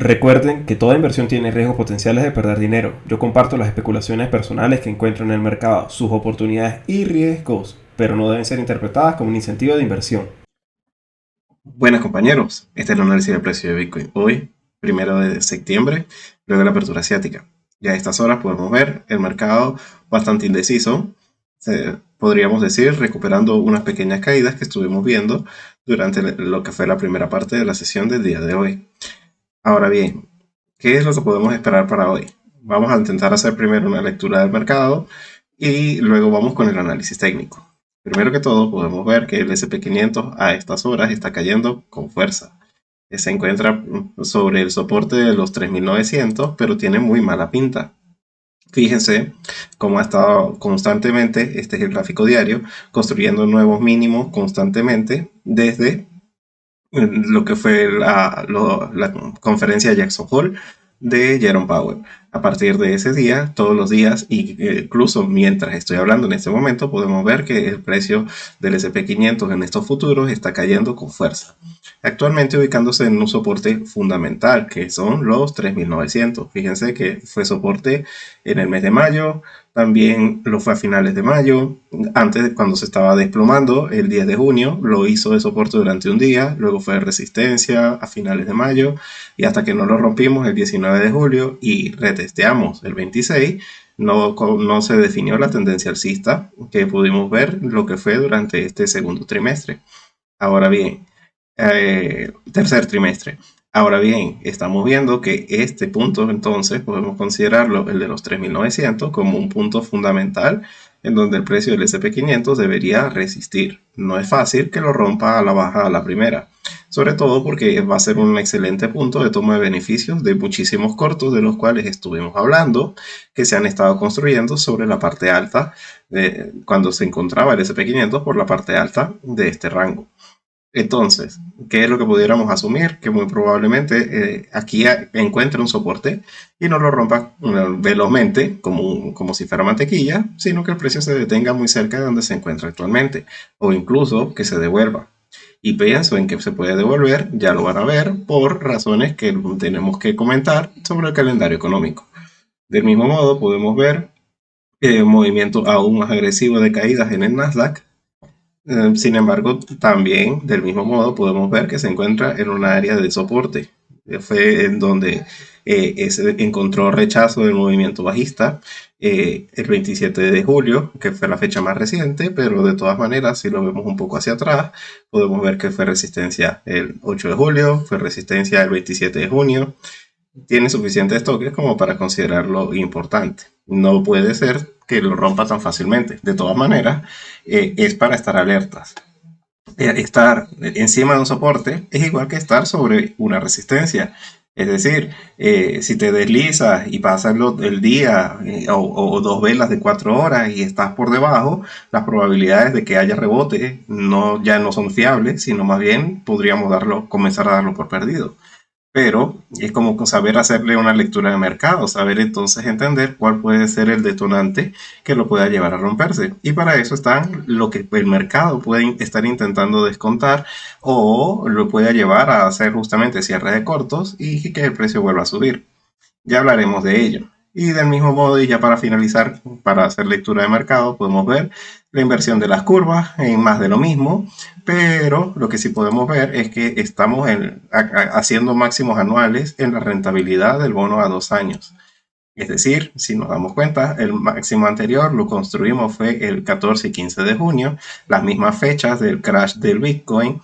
Recuerden que toda inversión tiene riesgos potenciales de perder dinero. Yo comparto las especulaciones personales que encuentro en el mercado, sus oportunidades y riesgos, pero no deben ser interpretadas como un incentivo de inversión. Buenas compañeros, este es el análisis del precio de Bitcoin hoy, 1 de septiembre, luego de la apertura asiática. Ya a estas horas podemos ver el mercado bastante indeciso, podríamos decir, recuperando unas pequeñas caídas que estuvimos viendo durante lo que fue la primera parte de la sesión del día de hoy. Ahora bien, ¿qué es lo que podemos esperar para hoy? Vamos a intentar hacer primero una lectura del mercado y luego vamos con el análisis técnico. Primero que todo, podemos ver que el SP500 a estas horas está cayendo con fuerza. Se encuentra sobre el soporte de los 3.900, pero tiene muy mala pinta. Fíjense cómo ha estado constantemente, este es el gráfico diario, construyendo nuevos mínimos constantemente desde lo que fue la conferencia de Jackson Hole de Jerome Powell. A partir de ese día, todos los días, incluso mientras estoy hablando en este momento, podemos ver que el precio del SP500 en estos futuros está cayendo con fuerza. Actualmente ubicándose en un soporte fundamental, que son los 3.900. Fíjense que fue soporte en el mes de mayo, también lo fue a finales de mayo, antes cuando se estaba desplomando, el 10 de junio, lo hizo de soporte durante un día, luego fue de resistencia a finales de mayo, y hasta que no lo rompimos el 19 de julio y retesteamos el 26, no se definió la tendencia alcista que pudimos ver lo que fue durante este segundo trimestre. Ahora bien, tercer trimestre. Ahora bien, estamos viendo que este punto entonces podemos considerarlo, el de los 3.900, como un punto fundamental en donde el precio del SP500 debería resistir. No es fácil que lo rompa a la baja a la primera, sobre todo porque va a ser un excelente punto de toma de beneficios de muchísimos cortos de los cuales estuvimos hablando, que se han estado construyendo sobre la parte alta, cuando se encontraba el SP500 por la parte alta de este rango. Entonces, ¿qué es lo que pudiéramos asumir? Que muy probablemente aquí encuentre un soporte y no lo rompa velozmente como si fuera mantequilla, sino que el precio se detenga muy cerca de donde se encuentra actualmente o incluso que se devuelva. Y pienso en que se puede devolver, ya lo van a ver, por razones que tenemos que comentar sobre el calendario económico. Del mismo modo, podemos ver un movimiento aún más agresivo de caídas en el Nasdaq. Sin embargo, también del mismo modo podemos ver que se encuentra en un área de soporte. Fue en donde se encontró rechazo del movimiento bajista el 27 de julio, que fue la fecha más reciente, pero de todas maneras, si lo vemos un poco hacia atrás, podemos ver que fue resistencia el 8 de julio, fue resistencia el 27 de junio. Tiene suficientes toques como para considerarlo importante. No puede ser que lo rompa tan fácilmente. De todas maneras, es para estar alertas. Estar encima de un soporte es igual que estar sobre una resistencia. Es decir, si te deslizas y pasas el día o dos velas de 4 horas y estás por debajo, las probabilidades de que haya rebote ya no son fiables, sino más bien podríamos comenzar a darlo por perdido. Pero es como saber hacerle una lectura de mercado, saber entonces entender cuál puede ser el detonante que lo pueda llevar a romperse. Y para eso están lo que el mercado puede estar intentando descontar o lo puede llevar a hacer justamente cierre de cortos y que el precio vuelva a subir. Ya hablaremos de ello. Y del mismo modo, y ya para finalizar, para hacer lectura de mercado, podemos ver la inversión de las curvas en más de lo mismo, pero lo que sí podemos ver es que estamos haciendo máximos anuales en la rentabilidad del bono a 2 años. Es decir, si nos damos cuenta, el máximo anterior lo construimos fue el 14 y 15 de junio, las mismas fechas del crash del Bitcoin,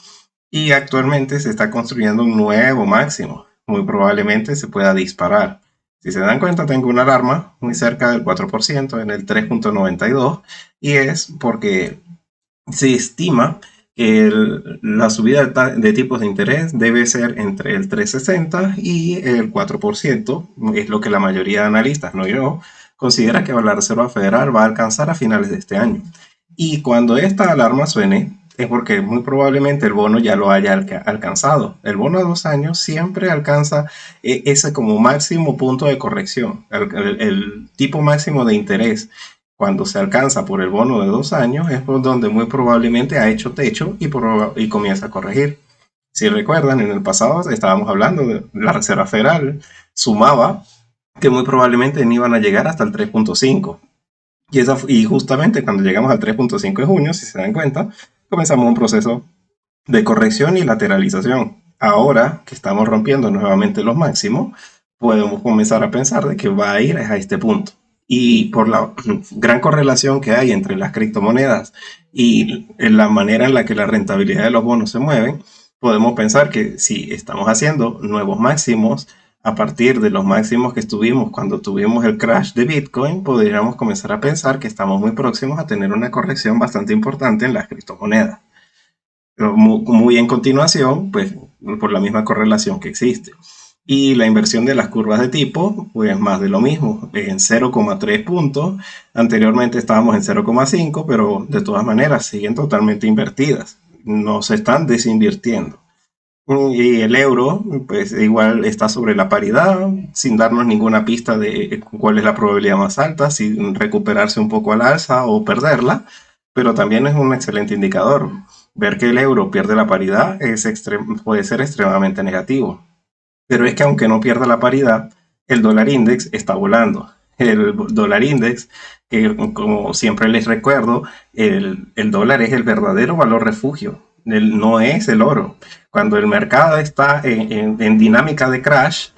y actualmente se está construyendo un nuevo máximo. Muy probablemente se pueda disparar. Si se dan cuenta, tengo una alarma muy cerca del 4% en el 3.92 y es porque se estima que la subida de tipos de interés debe ser entre el 3,60 y el 4%, es lo que la mayoría de analistas, no yo, considera que la Reserva Federal va a alcanzar a finales de este año. Y cuando esta alarma suene, es porque muy probablemente el bono ya lo haya alcanzado. El bono a 2 años siempre alcanza ese como máximo punto de corrección, el tipo máximo de interés. Cuando se alcanza por el bono de 2 años es por donde muy probablemente ha hecho techo y comienza a corregir. Si recuerdan, en el pasado estábamos hablando de la Reserva Federal, sumaba que muy probablemente no iban a llegar hasta el 3.5. Y justamente cuando llegamos al 3.5 de junio, si se dan cuenta, comenzamos un proceso de corrección y lateralización. Ahora que estamos rompiendo nuevamente los máximos, podemos comenzar a pensar de que va a ir a este punto. Y por la gran correlación que hay entre las criptomonedas y la manera en la que la rentabilidad de los bonos se mueven, podemos pensar que si estamos haciendo nuevos máximos a partir de los máximos que estuvimos cuando tuvimos el crash de Bitcoin, podríamos comenzar a pensar que estamos muy próximos a tener una corrección bastante importante en las criptomonedas. Muy en continuación, pues por la misma correlación que existe. Y la inversión de las curvas de tipo, pues más de lo mismo, en 0,3 puntos. Anteriormente estábamos en 0,5, pero de todas maneras siguen totalmente invertidas. No se están desinvirtiendo. Y el euro, pues igual está sobre la paridad, sin darnos ninguna pista de cuál es la probabilidad más alta, si recuperarse un poco al alza o perderla, pero también es un excelente indicador. Ver que el euro pierde la paridad puede ser extremadamente negativo. Pero es que aunque no pierda la paridad, el dólar index está volando. El dólar index, que como siempre les recuerdo, el dólar es el verdadero valor refugio, no es el oro. Cuando el mercado está en dinámica de crash,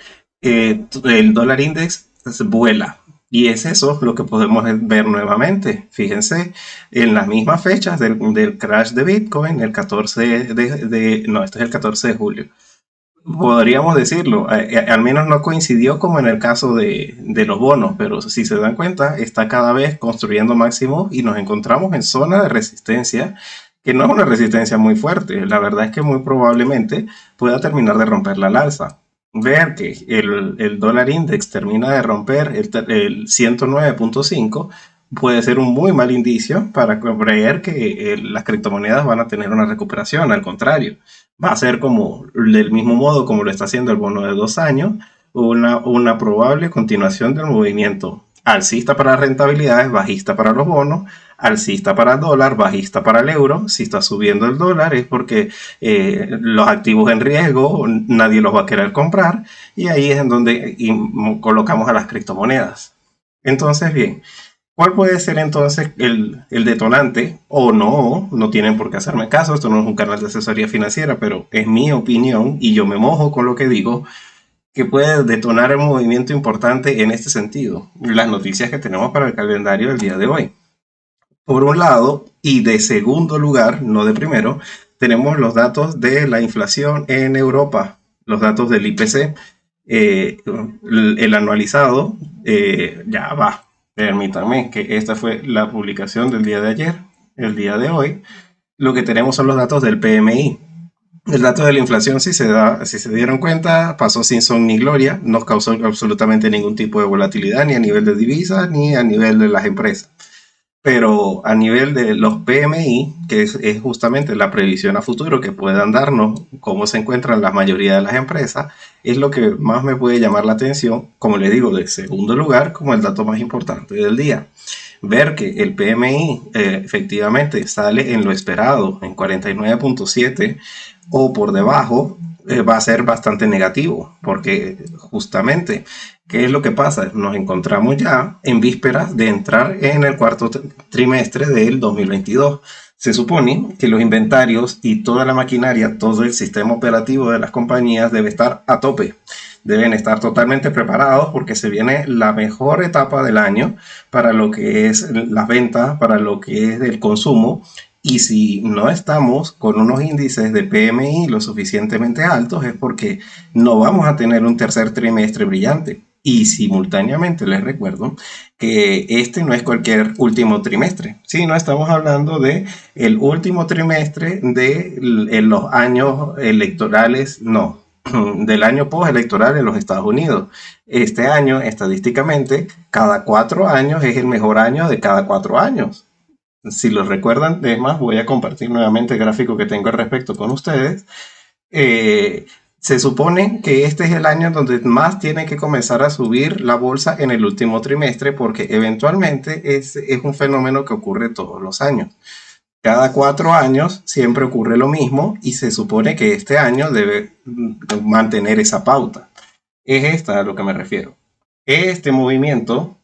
el dólar index vuela. Y es eso lo que podemos ver nuevamente. Fíjense, en las mismas fechas del crash de Bitcoin, el 14 no, esto es el 14 de julio. Podríamos decirlo, al menos no coincidió como en el caso de los bonos, pero si se dan cuenta, está cada vez construyendo máximos y nos encontramos en zona de resistencia, que no es una resistencia muy fuerte. La verdad es que muy probablemente pueda terminar de romperla al alza. Ver que el dólar index termina de romper el 109.5 puede ser un muy mal indicio para creer que las criptomonedas van a tener una recuperación. Al contrario, va a ser como del mismo modo como lo está haciendo el bono de 2 años, una probable continuación del movimiento alcista para rentabilidades, bajista para los bonos, alcista para el dólar, bajista para el euro. Si está subiendo el dólar es porque los activos en riesgo nadie los va a querer comprar, y ahí es en donde colocamos a las criptomonedas. Entonces, bien, ¿cuál puede ser entonces el detonante? O no, no tienen por qué hacerme caso, esto no es un canal de asesoría financiera, pero es mi opinión y yo me mojo con lo que digo, que puede detonar un movimiento importante en este sentido. Las noticias que tenemos para el calendario del día de hoy. Por un lado, y de segundo lugar, no de primero, tenemos los datos de la inflación en Europa, los datos del IPC, el anualizado, ya va. Permítanme que esta fue la publicación del día de ayer. El día de hoy, lo que tenemos son los datos del PMI. El dato de la inflación, si se dieron cuenta, pasó sin son ni gloria, no causó absolutamente ningún tipo de volatilidad, ni a nivel de divisas, ni a nivel de las empresas. Pero a nivel de los PMI, que es justamente la previsión a futuro que puedan darnos cómo se encuentran la mayoría de las empresas, es lo que más me puede llamar la atención, como le digo, de segundo lugar, como el dato más importante del día. Ver que el PMI efectivamente sale en lo esperado, en 49.7 o por debajo, va a ser bastante negativo, porque justamente, ¿qué es lo que pasa? Nos encontramos ya en vísperas de entrar en el cuarto trimestre del 2022. Se supone que los inventarios y toda la maquinaria, todo el sistema operativo de las compañías debe estar a tope. Deben estar totalmente preparados porque se viene la mejor etapa del año para lo que es las ventas, para lo que es el consumo. Y si no estamos con unos índices de PMI lo suficientemente altos es porque no vamos a tener un tercer trimestre brillante. Y simultáneamente les recuerdo que este no es cualquier último trimestre, sino estamos hablando de el último trimestre de los años electorales, no, del año postelectoral en los Estados Unidos. Este año, estadísticamente, cada 4 años es el mejor año de cada 4 años. Si lo recuerdan, es más, voy a compartir nuevamente el gráfico que tengo al respecto con ustedes. Se supone que este es el año donde más tiene que comenzar a subir la bolsa en el último trimestre, porque eventualmente es un fenómeno que ocurre todos los años. Cada 4 años siempre ocurre lo mismo y se supone que este año debe mantener esa pauta. Es esta a lo que me refiero. Este movimiento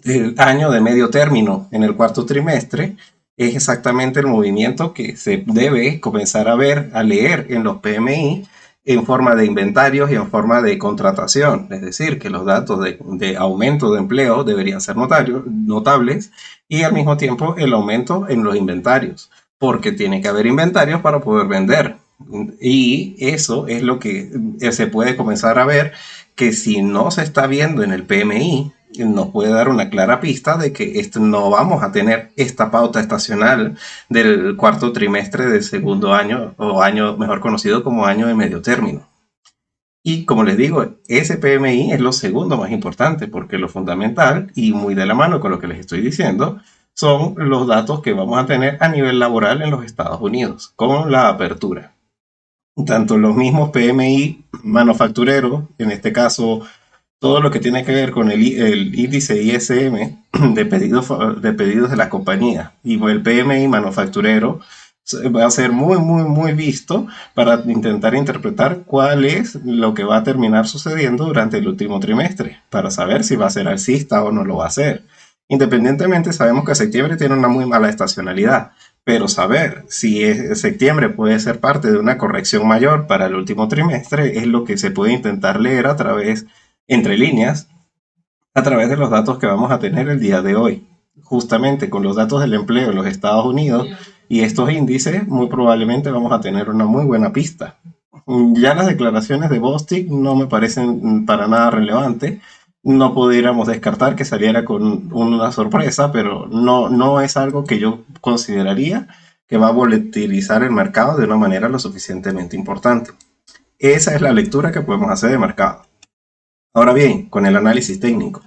del año de medio término en el cuarto trimestre es exactamente el movimiento que se debe comenzar a ver, a leer en los PMI en forma de inventarios y en forma de contratación. Es decir, que los datos de aumento de empleo deberían ser notables y al mismo tiempo el aumento en los inventarios, porque tiene que haber inventarios para poder vender. Y eso es lo que se puede comenzar a ver, que si no se está viendo en el PMI, nos puede dar una clara pista de que no vamos a tener esta pauta estacional del cuarto trimestre del segundo año, o año mejor conocido como año de medio término. Y como les digo, ese PMI es lo segundo más importante, porque lo fundamental, y muy de la mano con lo que les estoy diciendo, son los datos que vamos a tener a nivel laboral en los Estados Unidos, con la apertura. Tanto los mismos PMI manufactureros, en este caso todo lo que tiene que ver con el índice ISM de pedidos de la compañía y el PMI manufacturero va a ser muy, muy, muy visto para intentar interpretar cuál es lo que va a terminar sucediendo durante el último trimestre, para saber si va a ser alcista o no lo va a hacer. Independientemente, sabemos que septiembre tiene una muy mala estacionalidad, pero saber si septiembre puede ser parte de una corrección mayor para el último trimestre es lo que se puede intentar leer a través, entre líneas, a través de los datos que vamos a tener el día de hoy. Justamente con los datos del empleo en los Estados Unidos y estos índices, muy probablemente vamos a tener una muy buena pista. Ya las declaraciones de Bostic no me parecen para nada relevantes. No pudiéramos descartar que saliera con una sorpresa, pero no es algo que yo consideraría que va a volatilizar el mercado de una manera lo suficientemente importante. Esa es la lectura que podemos hacer de mercado. Ahora bien, con el análisis técnico,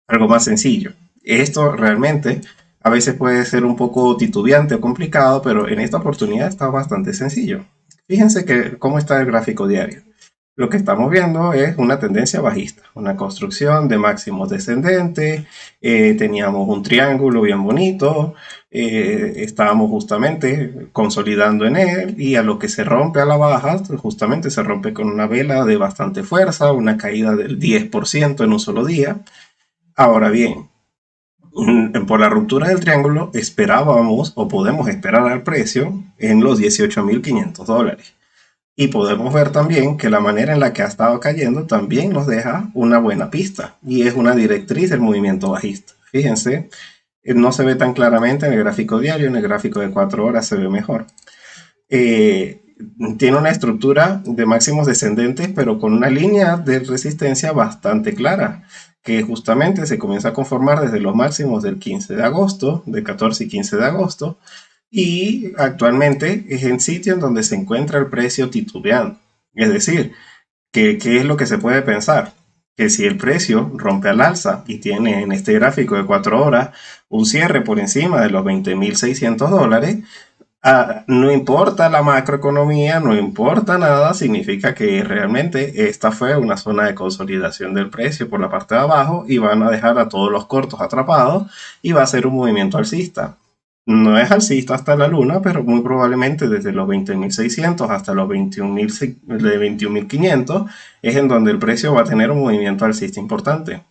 algo más sencillo. Esto realmente a veces puede ser un poco titubeante o complicado, pero en esta oportunidad está bastante sencillo. Fíjense que cómo está el gráfico diario. Lo que estamos viendo es una tendencia bajista, una construcción de máximos descendentes. Teníamos un triángulo bien bonito, estábamos justamente consolidando en él y a lo que se rompe a la baja, justamente se rompe con una vela de bastante fuerza, una caída del 10% en un solo día. Ahora bien, por la ruptura del triángulo esperábamos o podemos esperar al precio en los $18.500. Y podemos ver también que la manera en la que ha estado cayendo también nos deja una buena pista y es una directriz del movimiento bajista. Fíjense, no se ve tan claramente en el gráfico diario, en el gráfico de 4 horas se ve mejor. Tiene una estructura de máximos descendentes, pero con una línea de resistencia bastante clara, que justamente se comienza a conformar desde los máximos del 15 de agosto, del 14 y 15 de agosto, y actualmente es el sitio en donde se encuentra el precio titubeando. Es decir, ¿qué es lo que se puede pensar? Que si el precio rompe al alza y tiene en este gráfico de 4 horas un cierre por encima de los $20.600, no importa la macroeconomía, no importa nada, significa que realmente esta fue una zona de consolidación del precio por la parte de abajo y van a dejar a todos los cortos atrapados y va a ser un movimiento alcista. No es alcista hasta la luna, pero muy probablemente desde los 20.600 hasta los 21.500 es en donde el precio va a tener un movimiento alcista importante.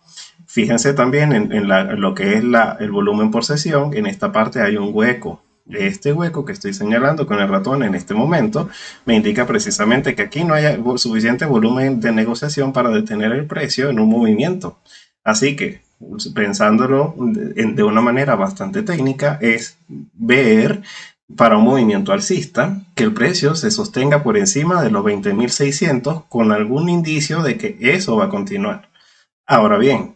Fíjense también en lo que es el volumen por sesión. En esta parte hay un hueco. Este hueco que estoy señalando con el ratón en este momento me indica precisamente que aquí no hay suficiente volumen de negociación para detener el precio en un movimiento. Así que, pensándolo de una manera bastante técnica, es ver para un movimiento alcista que el precio se sostenga por encima de los 20.600 con algún indicio de que eso va a continuar. Ahora bien,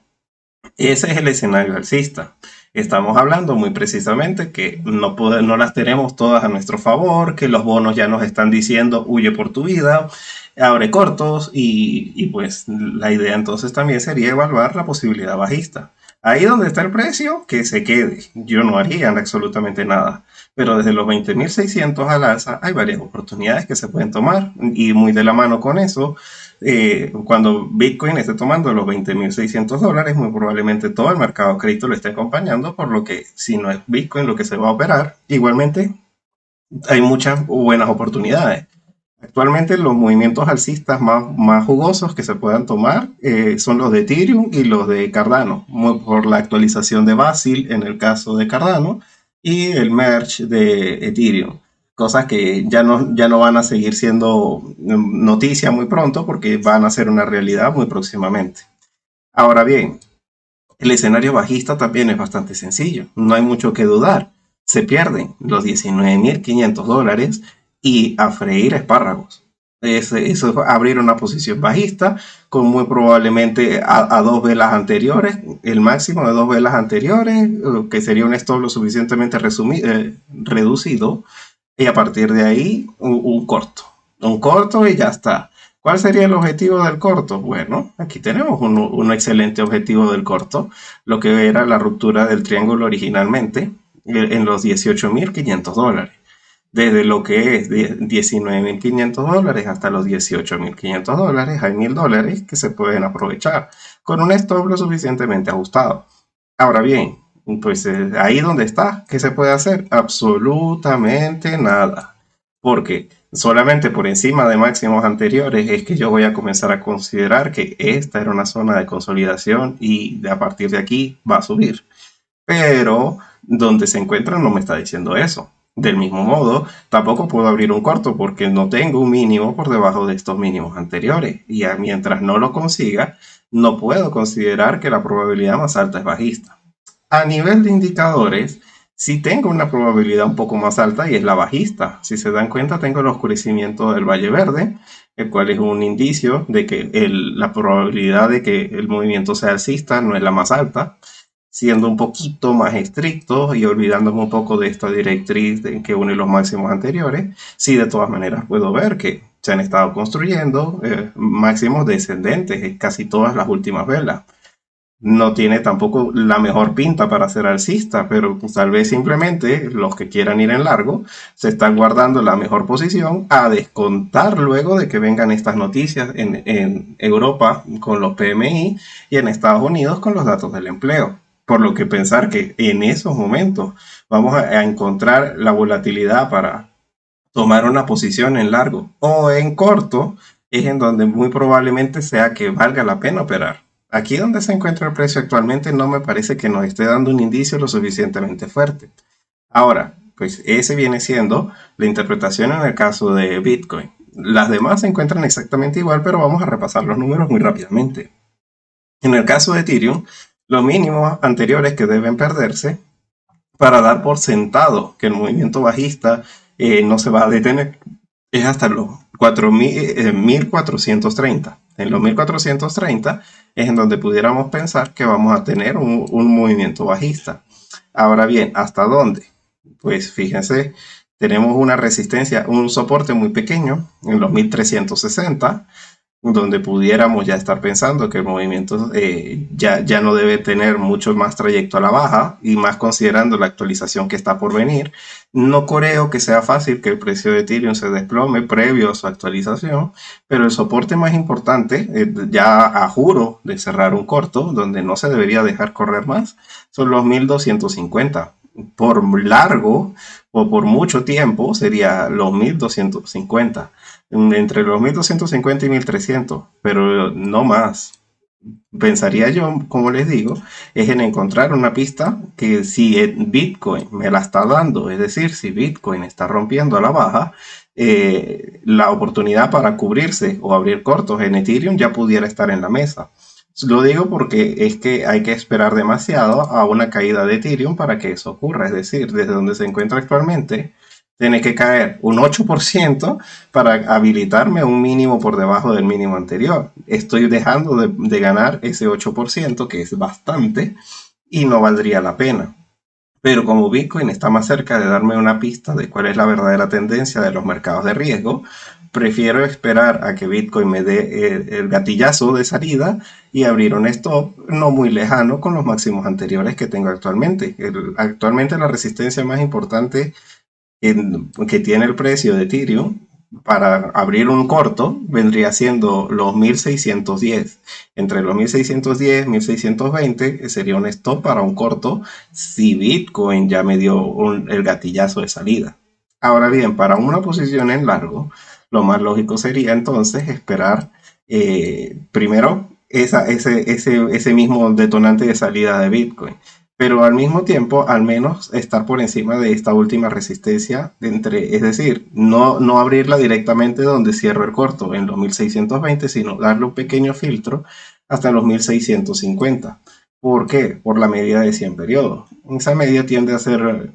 ese es el escenario alcista. Estamos hablando muy precisamente que no las tenemos todas a nuestro favor, que los bonos ya nos están diciendo huye por tu vida, abre cortos y pues la idea entonces también sería evaluar la posibilidad bajista. Ahí donde está el precio, que se quede. Yo no haría absolutamente nada. Pero desde los 20.600 al alza hay varias oportunidades que se pueden tomar y muy de la mano con eso, cuando Bitcoin esté tomando los $20.600, muy probablemente todo el mercado de crédito lo esté acompañando, por lo que si no es Bitcoin lo que se va a operar, igualmente hay muchas buenas oportunidades. Actualmente los movimientos alcistas más jugosos que se puedan tomar son los de Ethereum y los de Cardano, por la actualización de Basil en el caso de Cardano y el merge de Ethereum. Cosas que ya no van a seguir siendo noticia muy pronto porque van a ser una realidad muy próximamente. Ahora bien, el escenario bajista también es bastante sencillo, no hay mucho que dudar. Se pierden los 19.500 dólares y a freír espárragos. Eso es abrir una posición bajista con muy probablemente a dos velas anteriores, el máximo de dos velas anteriores, que sería un stop lo suficientemente reducido, y a partir de ahí un corto. Un corto y ya está. ¿Cuál sería el objetivo del corto? Bueno, aquí tenemos un excelente objetivo del corto, lo que era la ruptura del triángulo originalmente en los 18.500 dólares. Desde lo que es 19.500 dólares hasta los 18.500 dólares, hay 1.000 dólares que se pueden aprovechar con un stop lo suficientemente ajustado. Ahora bien, pues ahí donde está, ¿qué se puede hacer? Absolutamente nada. Porque solamente por encima de máximos anteriores es que yo voy a comenzar a considerar que esta era una zona de consolidación y a partir de aquí va a subir. Pero donde se encuentra no me está diciendo eso. Del mismo modo, tampoco puedo abrir un corto porque no tengo un mínimo por debajo de estos mínimos anteriores. Y mientras no lo consiga, no puedo considerar que la probabilidad más alta es bajista. A nivel de indicadores, sí tengo una probabilidad un poco más alta y es la bajista. Si se dan cuenta, tengo el oscurecimiento del Valle Verde, el cual es un indicio de que la probabilidad de que el movimiento sea alcista no es la más alta, siendo un poquito más estricto y olvidándome un poco de esta directriz que une los máximos anteriores. Sí, de todas maneras puedo ver que se han estado construyendo máximos descendentes en casi todas las últimas velas. No tiene tampoco la mejor pinta para ser alcista, pero pues, tal vez simplemente los que quieran ir en largo se están guardando la mejor posición a descontar luego de que vengan estas noticias en Europa con los PMI y en Estados Unidos con los datos del empleo. Por lo que pensar que en esos momentos vamos a encontrar la volatilidad para tomar una posición en largo o en corto es en donde muy probablemente sea que valga la pena operar. Aquí donde se encuentra el precio actualmente no me parece que nos esté dando un indicio lo suficientemente fuerte. Ahora, pues ese viene siendo la interpretación en el caso de Bitcoin. Las demás se encuentran exactamente igual, pero vamos a repasar los números muy rápidamente. En el caso de Ethereum, los mínimos anteriores que deben perderse para dar por sentado que el movimiento bajista no se va a detener es hasta los 1430. En los 1430 es en donde pudiéramos pensar que vamos a tener un movimiento bajista. Ahora bien, ¿hasta dónde? Pues fíjense, tenemos una resistencia, un soporte muy pequeño en los 1360 donde pudiéramos ya estar pensando que el movimiento ya no debe tener mucho más trayecto a la baja y más considerando la actualización que está por venir. No creo que sea fácil que el precio de Ethereum se desplome previo a su actualización, pero el soporte más importante, ya a juro de cerrar un corto, donde no se debería dejar correr más, son los 1250. Por largo o por mucho tiempo sería los 1250 entre los 1250 y 1300, pero no más. Pensaría yo, como les digo, es en encontrar una pista que si Bitcoin me la está dando, es decir, si Bitcoin está rompiendo a la baja, la oportunidad para cubrirse o abrir cortos en Ethereum ya pudiera estar en la mesa. Lo digo porque es que hay que esperar demasiado a una caída de Ethereum para que eso ocurra. Es decir, desde donde se encuentra actualmente, tiene que caer un 8% para habilitarme un mínimo por debajo del mínimo anterior. Estoy dejando de ganar ese 8%, que es bastante, y no valdría la pena. Pero como Bitcoin está más cerca de darme una pista de cuál es la verdadera tendencia de los mercados de riesgo, prefiero esperar a que Bitcoin me dé el gatillazo de salida y abrir un stop no muy lejano con los máximos anteriores que tengo actualmente. Actualmente la resistencia más importante que tiene el precio de Ethereum para abrir un corto vendría siendo los 1610. Entre los 1610 y 1620 sería un stop para un corto si Bitcoin ya me dio el gatillazo de salida. Ahora bien, para una posición en largo, lo más lógico sería entonces esperar primero ese mismo detonante de salida de Bitcoin, pero al mismo tiempo al menos estar por encima de esta última resistencia, es decir, no abrirla directamente donde cierro el corto en los 1620, sino darle un pequeño filtro hasta los 1650. ¿Por qué? Por la medida de 100 periodos. Esa medida tiende a ser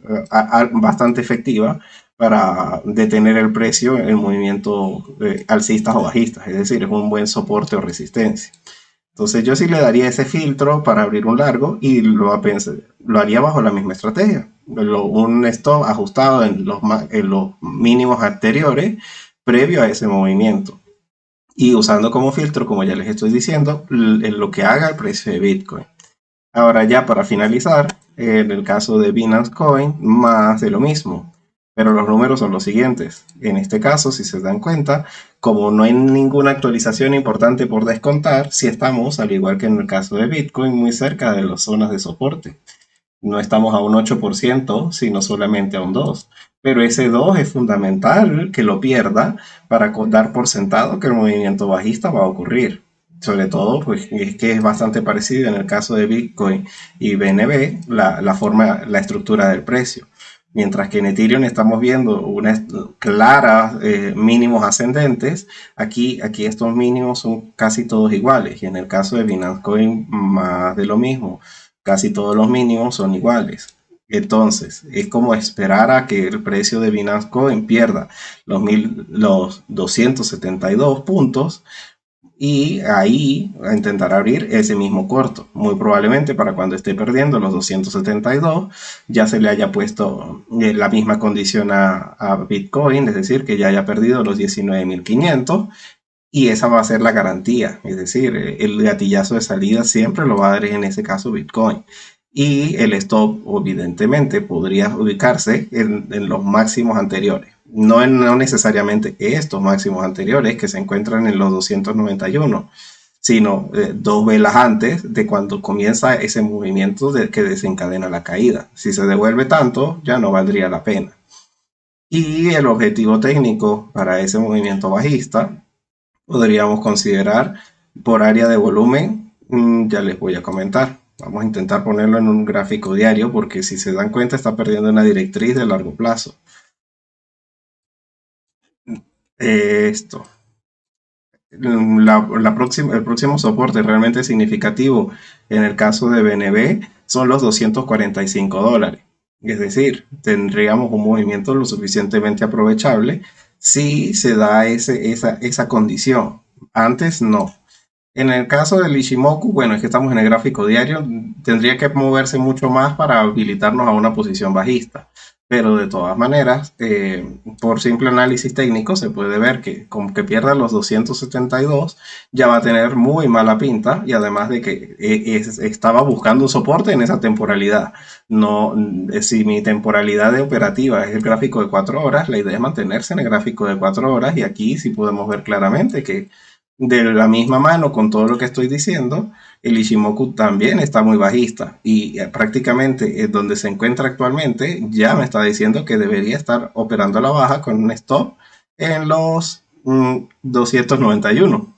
bastante efectiva para detener el precio en movimiento alcistas o bajistas, es decir, es un buen soporte o resistencia. Entonces yo sí le daría ese filtro para abrir un largo y lo haría bajo la misma estrategia. Un stop ajustado en los mínimos anteriores previo a ese movimiento. Y usando como filtro, como ya les estoy diciendo, lo que haga el precio de Bitcoin. Ahora ya para finalizar, en el caso de Binance Coin, más de lo mismo. Pero los números son los siguientes. En este caso, si se dan cuenta, como no hay ninguna actualización importante por descontar, si estamos, al igual que en el caso de Bitcoin, muy cerca de las zonas de soporte. No estamos a un 8%, sino solamente a un 2%. Pero ese 2 es fundamental que lo pierda para dar por sentado que el movimiento bajista va a ocurrir. Sobre todo, pues es que es bastante parecido en el caso de Bitcoin y BNB, la estructura del precio. Mientras que en Ethereum estamos viendo unas claras mínimos ascendentes, aquí estos mínimos son casi todos iguales. Y en el caso de Binance Coin, más de lo mismo, casi todos los mínimos son iguales. Entonces, es como esperar a que el precio de Binance Coin pierda los 272 puntos y ahí intentar abrir ese mismo corto. Muy probablemente para cuando esté perdiendo los 272 ya se le haya puesto la misma condición a Bitcoin, es decir, que ya haya perdido los 19.500 y esa va a ser la garantía, es decir, el gatillazo de salida siempre lo va a dar en ese caso Bitcoin. Y el stop, evidentemente, podría ubicarse en los máximos anteriores. No necesariamente estos máximos anteriores que se encuentran en los 291, sino dos velas antes de cuando comienza ese movimiento que desencadena la caída. Si se devuelve tanto, ya no valdría la pena. Y el objetivo técnico para ese movimiento bajista podríamos considerar por área de volumen, ya les voy a comentar. Vamos a intentar ponerlo en un gráfico diario porque si se dan cuenta está perdiendo una directriz de largo plazo. Esto. El próximo soporte realmente significativo en el caso de BNB son los $245. Es decir, tendríamos un movimiento lo suficientemente aprovechable si se da esa condición. Antes no. En el caso del Ishimoku, bueno, es que estamos en el gráfico diario, tendría que moverse mucho más para habilitarnos a una posición bajista. Pero de todas maneras, por simple análisis técnico, se puede ver que con que pierda los 272 ya va a tener muy mala pinta y además de que estaba buscando un soporte en esa temporalidad. No, si mi temporalidad de operativa es el gráfico de 4 horas, la idea es mantenerse en el gráfico de 4 horas y aquí sí podemos ver claramente que de la misma mano con todo lo que estoy diciendo, el Ishimoku también está muy bajista y prácticamente donde se encuentra actualmente ya me está diciendo que debería estar operando a la baja con un stop en los 291,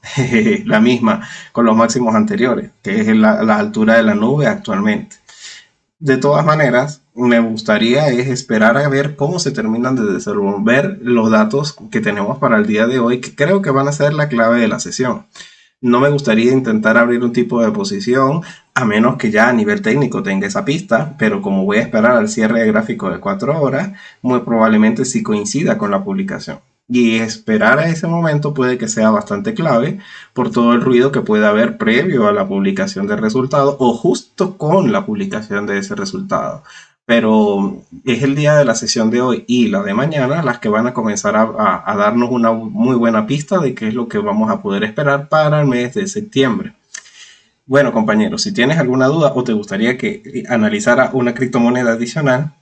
la misma con los máximos anteriores, que es la altura de la nube actualmente. De todas maneras, me gustaría es esperar a ver cómo se terminan de desenvolver los datos que tenemos para el día de hoy, que creo que van a ser la clave de la sesión. No me gustaría intentar abrir un tipo de posición a menos que ya a nivel técnico tenga esa pista, pero como voy a esperar al cierre de gráfico de 4 horas, muy probablemente sí coincida con la publicación. Y esperar a ese momento puede que sea bastante clave por todo el ruido que puede haber previo a la publicación del resultado o justo con la publicación de ese resultado. Pero es el día de la sesión de hoy y la de mañana las que van a comenzar a darnos una muy buena pista de qué es lo que vamos a poder esperar para el mes de septiembre. Bueno, compañeros, si tienes alguna duda o te gustaría que analizara una criptomoneda adicional,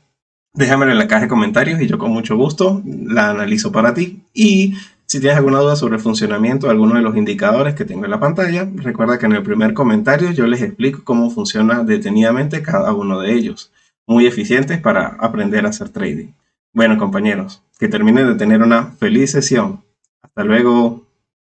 déjamelo en la caja de comentarios y yo con mucho gusto la analizo para ti. Y si tienes alguna duda sobre el funcionamiento de alguno de los indicadores que tengo en la pantalla, recuerda que en el primer comentario yo les explico cómo funciona detenidamente cada uno de ellos. Muy eficientes para aprender a hacer trading. Bueno, compañeros, Que terminen de tener una feliz sesión. Hasta luego.